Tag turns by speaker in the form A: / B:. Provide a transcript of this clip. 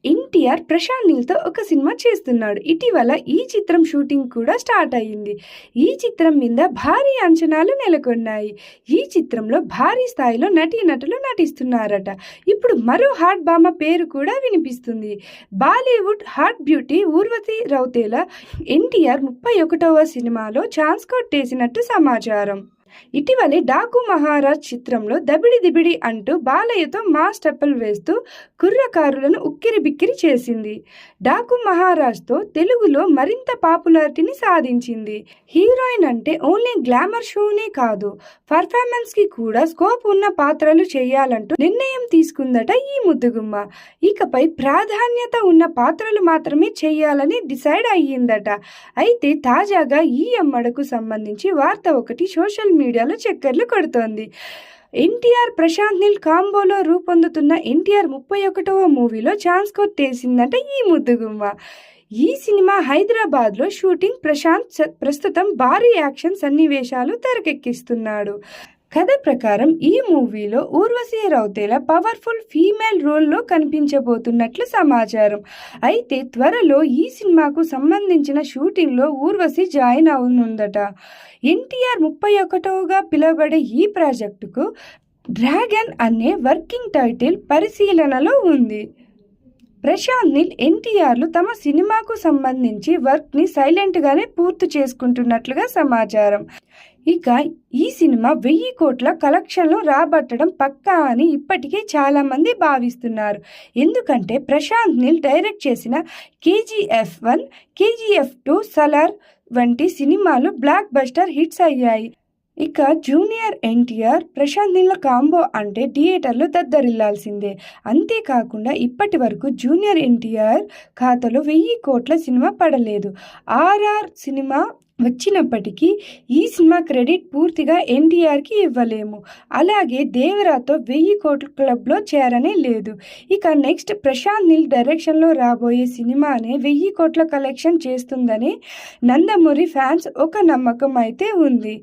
A: ఎన్టీఆర్ ప్రశాంత్ నీల్‌తో ఒక సినిమా చేస్తున్నాడు. ఇటీవల ఈ చిత్రం షూటింగ్ కూడా స్టార్ట్ అయింది. ఈ చిత్రం మీద భారీ అంచనాలు నెలకొన్నాయి. ఈ చిత్రంలో భారీ స్థాయిలో నటీనటులు నటిస్తున్నారట. ఇప్పుడు మరో హాట్ భామ పేరు కూడా వినిపిస్తుంది. బాలీవుడ్ హాట్ బ్యూటీ ఊర్వశి రౌతేలా ఎన్టీఆర్ 31వ సినిమాలో ఛాన్స్ కొట్టేసినట్టు సమాచారం. ఇటీవలే డాకు మహారాజ్ చిత్రంలో దబిడి దిబిడి అంటూ బాలయ్యతో మాస్ స్టెప్పులు వేస్తూ కుర్రకారులను ఉక్కిరిబిక్కిరి చేసింది. డాకు మహారాజ్తో తెలుగులో మరింత పాపులారిటీని సాధించింది. హీరోయిన్ అంటే ఓన్లీ గ్లామర్ షోనే కాదు, పర్ఫార్మెన్స్కి కూడా స్కోప్ ఉన్న పాత్రలు చేయాలంటూ నిర్ణయం తీసుకుందట ఈ ముద్దుగుమ్మ. ఇకపై ప్రాధాన్యత ఉన్న పాత్రలు మాత్రమే చేయాలని డిసైడ్ అయ్యిందట. అయితే తాజాగా ఈ అమ్మడకు సంబంధించి వార్త ఒకటి సోషల్ మీడియాలో చక్కర్లు కొడుతోంది. ఎన్టీఆర్ ప్రశాంత్ నీల్ కాంబోలో రూపొందుతున్న ఎన్టీఆర్ 31వ మూవీలో ఛాన్స్ కొట్టేసిందట ఈ ముద్దుగుమ్మ. ఈ సినిమా హైదరాబాద్లో షూటింగ్. ప్రశాంత్ ప్రస్తుతం భారీ యాక్షన్ సన్నివేశాలు తెరకెక్కిస్తున్నాడు. కథ ప్రకారం ఈ మూవీలో ఊర్వశి రౌతేలా పవర్ఫుల్ ఫీమేల్ రోల్లో కనిపించబోతున్నట్లు సమాచారం. అయితే త్వరలో ఈ సినిమాకు సంబంధించిన షూటింగ్లో ఊర్వశి జాయిన్ అవనుందట. ఎన్టీఆర్ 31గా పిలువబడే ఈ ప్రాజెక్టుకు డ్రాగన్ అనే వర్కింగ్ టైటిల్ పరిశీలనలో ఉంది. ప్రశాంత్ నీల్, ఎన్టీఆర్లు తమ సినిమాకు సంబంధించి వర్క్ని సైలెంట్గానే పూర్తి చేసుకుంటున్నట్లుగా సమాచారం. ఇక ఈ సినిమా 1000 కోట్ల కలెక్షన్లు రాబట్టడం పక్కా అని ఇప్పటికే చాలామంది భావిస్తున్నారు. ఎందుకంటే ప్రశాంత్ నీల్ డైరెక్ట్ చేసిన KGF1, KGF2, సలార్ వంటి సినిమాలు బ్లాక్ బస్టర్ హిట్స్ అయ్యాయి. ఇక జూనియర్ ఎన్టీఆర్ ప్రశాంత్ నీళ్ల కాంబో అంటే థియేటర్లు దద్దరిల్లాల్సిందే. అంతేకాకుండా ఇప్పటి వరకు జూనియర్ ఎన్టీఆర్ ఖాతాలో 1000 కోట్ల సినిమా పడలేదు. RR సినిమా వచ్చినప్పటికీ ఈ సినిమా క్రెడిట్ పూర్తిగా ఎన్టీఆర్కి ఇవ్వలేము. అలాగే దేవరాతో 1000 కోట్ల క్లబ్లో చేరనే లేదు. ఇక నెక్స్ట్ ప్రశాంత్ నీల్ డైరెక్షన్లో రాబోయే సినిమానే 1000 కోట్ల కలెక్షన్ చేస్తుందని నందమూరి ఫ్యాన్స్ ఒక నమ్మకం అయితే ఉంది.